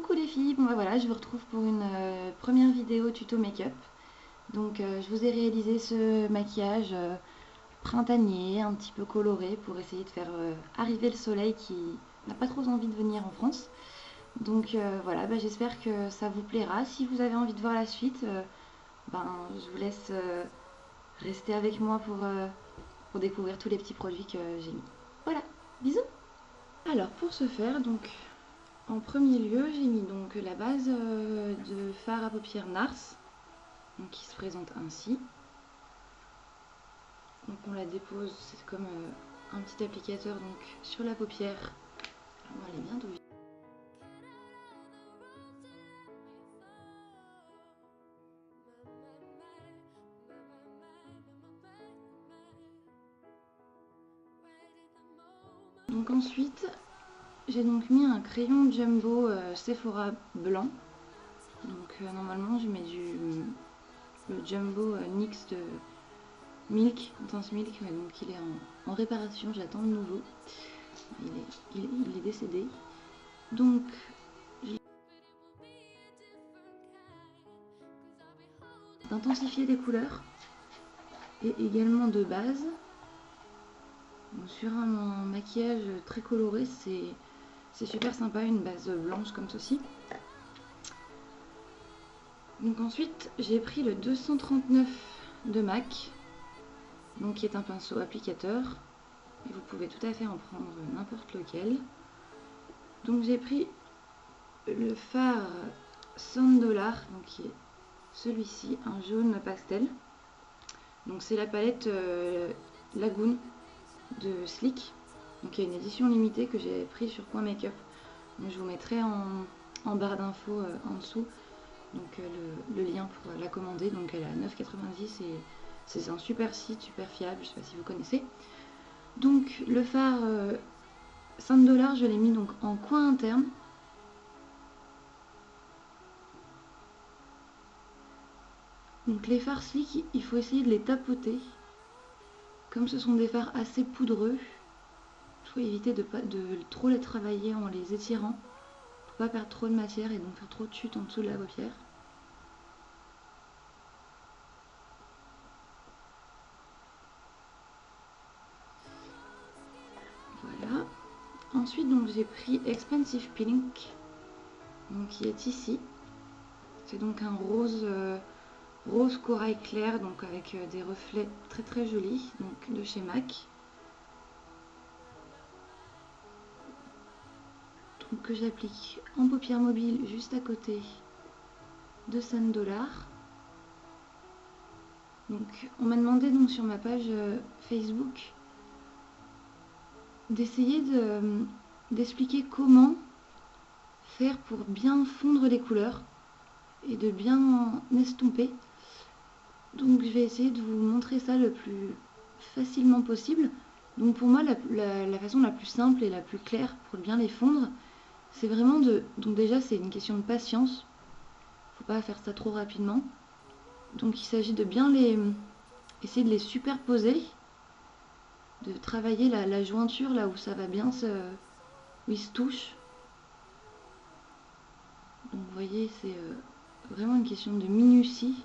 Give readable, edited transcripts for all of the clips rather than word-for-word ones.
Coucou les filles, bon bah voilà, je vous retrouve pour une première vidéo tuto make-up. Donc je vous ai réalisé ce maquillage printanier, un petit peu coloré pour essayer de faire arriver le soleil qui n'a pas trop envie de venir en France. Donc voilà, bah, j'espère que ça vous plaira. Si vous avez envie de voir la suite, je vous laisse rester avec moi pour découvrir tous les petits produits que j'ai mis. Voilà, bisous. Alors pour ce faire, donc en premier lieu, j'ai mis donc la base de fard à paupières NARS, donc qui se présente ainsi. Donc on la dépose, c'est comme un petit applicateur donc sur la paupière. Alors moi elle est bien douillée. Donc ensuite, j'ai donc mis un crayon Jumbo Sephora blanc. Donc normalement je mets le Jumbo NYX de Milk, Intense Milk, mais donc il est en réparation, j'attends le nouveau. Il est décédé. Donc d'intensifier les couleurs et également de base. Donc, sur un maquillage très coloré, c'est super sympa, une base blanche comme ceci. Donc ensuite, j'ai pris le 239 de MAC, donc qui est un pinceau applicateur. Et vous pouvez tout à fait en prendre n'importe lequel. Donc j'ai pris le fard $100, donc qui est celui-ci, un jaune pastel. Donc c'est la palette Lagoon de Sleek. Donc il y a une édition limitée que j'ai pris sur Point Make-up. Donc je vous mettrai en barre d'infos en dessous donc le lien pour la commander. Donc elle est à 9,90 et c'est un super site, super fiable, je ne sais pas si vous connaissez. Donc le fard $5, je l'ai mis donc en coin interne. Donc les fards Sleek, il faut essayer de les tapoter. Comme ce sont des fards assez poudreux, il faut éviter de trop les travailler en les étirant pour pas perdre trop de matière et donc faire trop de chute en dessous de la paupière. Voilà. Ensuite donc j'ai pris Expensive Pink, donc qui est ici. C'est donc un rose rose corail clair, donc avec des reflets très très jolis, donc de chez MAC. Donc que j'applique en paupière mobile juste à côté de $100. Donc on m'a demandé donc sur ma page Facebook d'essayer d'expliquer comment faire pour bien fondre les couleurs et de bien estomper. Donc je vais essayer de vous montrer ça le plus facilement possible. Donc pour moi la façon la plus simple et la plus claire pour bien les fondre, c'est vraiment donc déjà c'est une question de patience. Faut pas faire ça trop rapidement. Donc il s'agit de bien essayer de les superposer, de travailler la jointure là où ça va bien où ils se touchent. Donc vous voyez c'est vraiment une question de minutie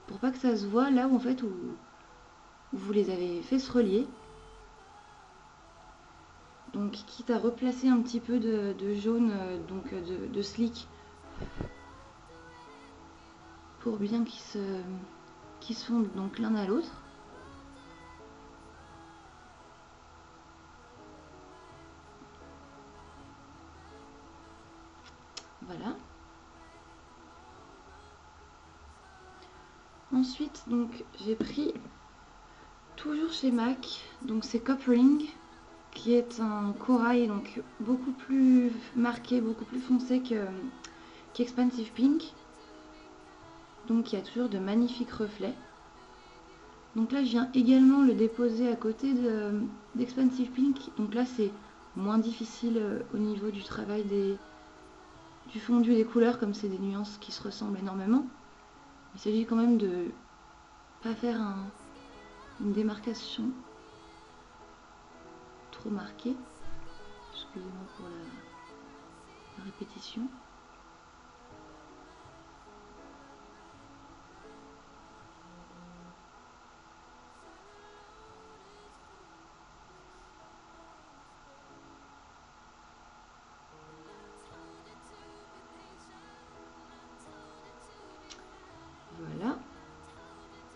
pour pas que ça se voit là où en fait où vous les avez fait se relier. Donc quitte à replacer un petit peu de jaune donc de Sleek pour bien qu'ils se fondent donc l'un à l'autre. Voilà. Ensuite donc j'ai pris toujours chez MAC, donc c'est Copring, qui est un corail donc beaucoup plus marqué, beaucoup plus foncé qu'Expensive Pink. Donc il y a toujours de magnifiques reflets. Donc là je viens également le déposer à côté d'Expensive Pink. Donc là c'est moins difficile au niveau du travail du fondu des couleurs, comme c'est des nuances qui se ressemblent énormément. Il s'agit quand même de pas faire une démarcation trop marquée. Excusez-moi pour la répétition.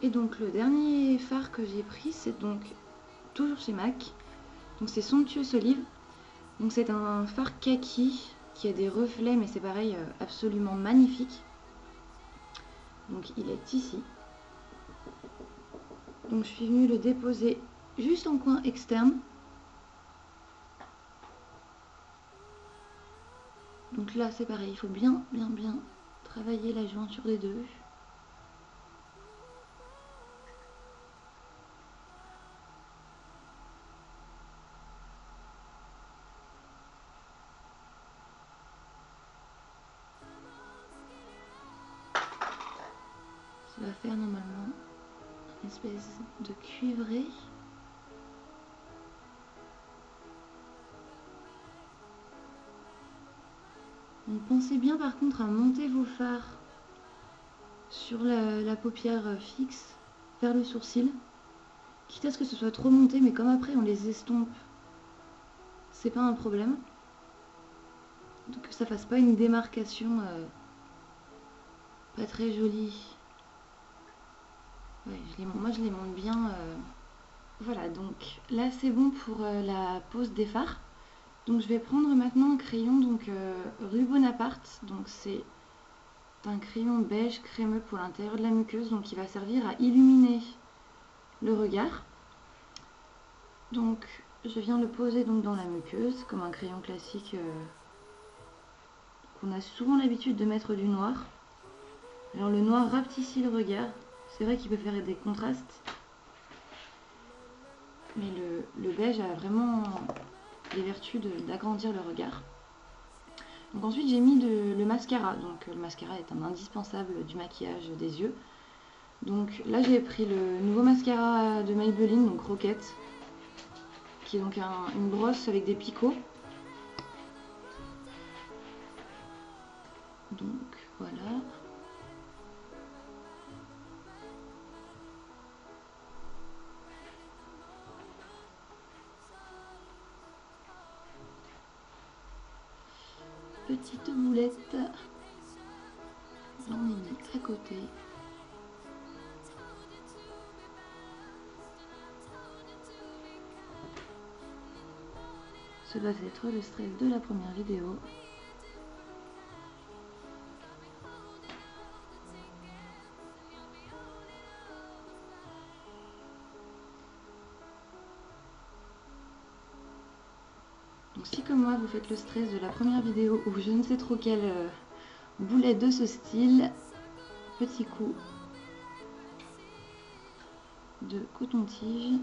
Et donc le dernier fard que j'ai pris, c'est donc toujours chez MAC. Donc c'est Somptuous Olive. Donc c'est un fard kaki qui a des reflets, mais c'est pareil, absolument magnifique. Donc il est ici. Donc je suis venue le déposer juste en coin externe. Donc là c'est pareil, il faut bien travailler la jointure des deux. Ça va faire normalement une espèce de cuivré. Donc pensez bien par contre à monter vos fards sur la paupière fixe vers le sourcil, quitte à ce que ce soit trop monté, mais comme après on les estompe, c'est pas un problème. Donc que ça fasse pas une démarcation pas très jolie. Ouais, moi je les monte bien. Voilà, donc là c'est bon pour la pose des fards. Donc je vais prendre maintenant un crayon rue Bonaparte. Donc c'est un crayon beige crémeux pour l'intérieur de la muqueuse, donc il va servir à illuminer le regard. Donc je viens le poser donc dans la muqueuse comme un crayon classique qu'on a souvent l'habitude de mettre du noir. Alors le noir rapetissit le regard. C'est vrai qu'il peut faire des contrastes, mais le beige a vraiment les vertus d'agrandir le regard. Donc ensuite j'ai mis le mascara. Donc le mascara est un indispensable du maquillage des yeux. Donc là j'ai pris le nouveau mascara de Maybelline, donc Roquette, qui est donc une brosse avec des picots. Donc voilà. Petite boulette. J'en ai mis à côté. Ce doit être le stress de la première vidéo. Donc si comme moi vous faites le stress de la première vidéo ou je ne sais trop quelle boulette de ce style, petit coup de coton-tige.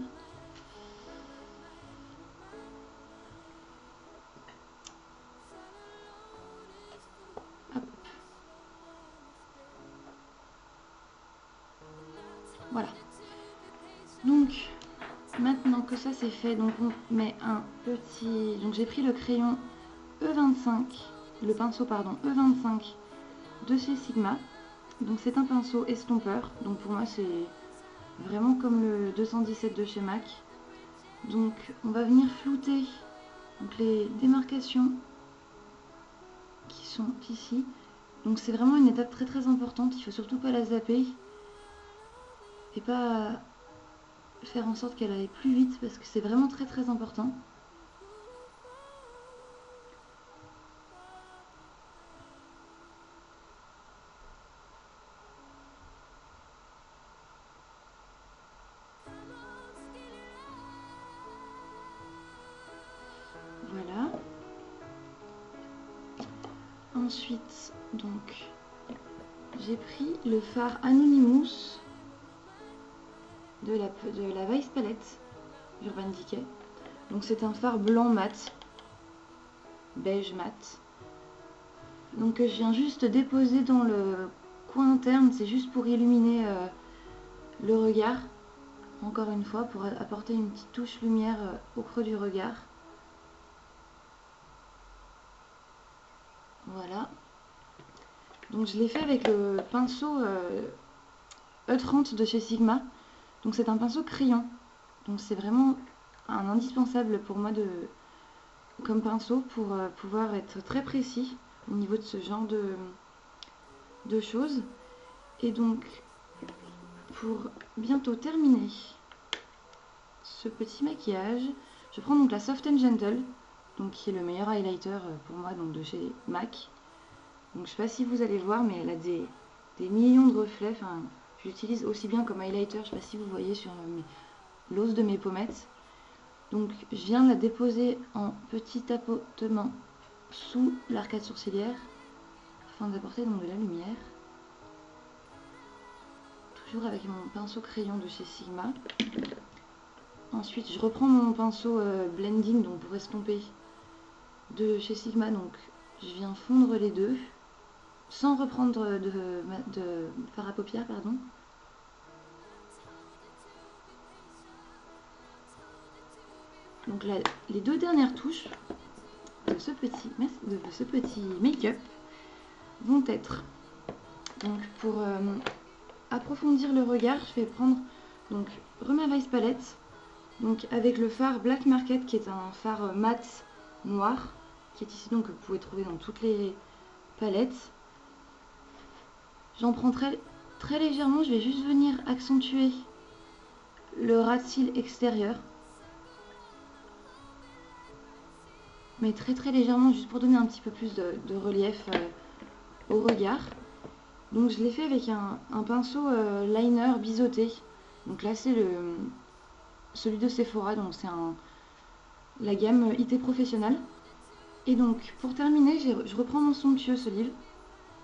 Hop. Voilà. Donc maintenant que ça c'est fait, donc on met un petit... Donc j'ai pris le crayon E25, le pinceau pardon, E25 de chez Sigma. Donc c'est un pinceau estompeur, donc pour moi c'est vraiment comme le 217 de chez MAC. Donc on va venir flouter donc, les démarcations qui sont ici. Donc c'est vraiment une étape très importante, il faut surtout pas la zapper et pas faire en sorte qu'elle aille plus vite parce que c'est vraiment très important. Voilà. Ensuite, donc, j'ai pris le fard Anonymous de la Vice Palette Urban Decay. Donc c'est un fard blanc mat, beige mat. Donc je viens juste déposer dans le coin interne, c'est juste pour illuminer le regard. Encore une fois, pour apporter une petite touche lumière au creux du regard. Voilà. Donc je l'ai fait avec le pinceau E30 de chez Sigma. Donc c'est un pinceau crayon. Donc c'est vraiment un indispensable pour moi comme pinceau pour pouvoir être très précis au niveau de ce genre de choses. Et donc pour bientôt terminer ce petit maquillage, je prends donc la Soft & Gentle, donc qui est le meilleur highlighter pour moi, donc de chez MAC. Donc je sais pas si vous allez voir, mais elle a des millions de reflets. Enfin, je l'utilise aussi bien comme highlighter, je sais pas si vous voyez sur l'os de mes pommettes. Donc je viens de la déposer en petit tapotement sous l'arcade sourcilière afin d'apporter donc de la lumière. Toujours avec mon pinceau crayon de chez Sigma. Ensuite je reprends mon pinceau blending, donc pour estomper, de chez Sigma. Donc je viens fondre les deux sans reprendre de fard à paupières, pardon. Donc là, les deux dernières touches de ce petit make-up vont être, donc pour approfondir le regard, je vais prendre donc Rimmel Weiss Palette, donc avec le fard Black Market, qui est un fard mat noir, qui est ici, donc que vous pouvez trouver dans toutes les palettes. J'en prends très légèrement, je vais juste venir accentuer le ras de cils extérieur, mais très légèrement, juste pour donner un petit peu plus de relief au regard. Donc je l'ai fait avec un pinceau liner biseauté. Donc là c'est celui de Sephora, donc c'est la gamme IT Professionnel. Et donc pour terminer, je reprends mon somptueux Olive,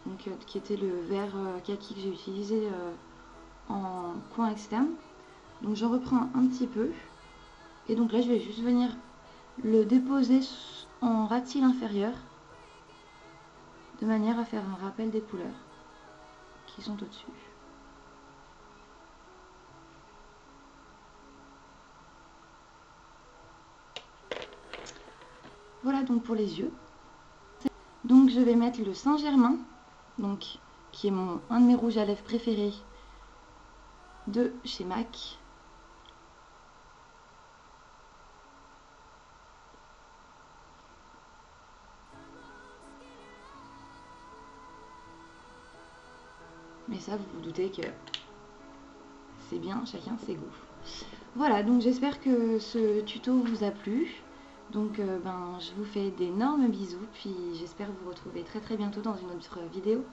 donc, qui était le vert kaki que j'ai utilisé en coin externe. Donc j'en reprends un petit peu. Et donc là je vais juste venir le déposer en ras de cils inférieur, de manière à faire un rappel des couleurs qui sont au-dessus. Voilà donc pour les yeux. Donc je vais mettre le Saint-Germain, donc qui est un de mes rouges à lèvres préférés de chez MAC. Mais ça, vous vous doutez que c'est bien, chacun ses goûts. Voilà, donc j'espère que ce tuto vous a plu. Donc je vous fais d'énormes bisous, puis j'espère vous retrouver très bientôt dans une autre vidéo.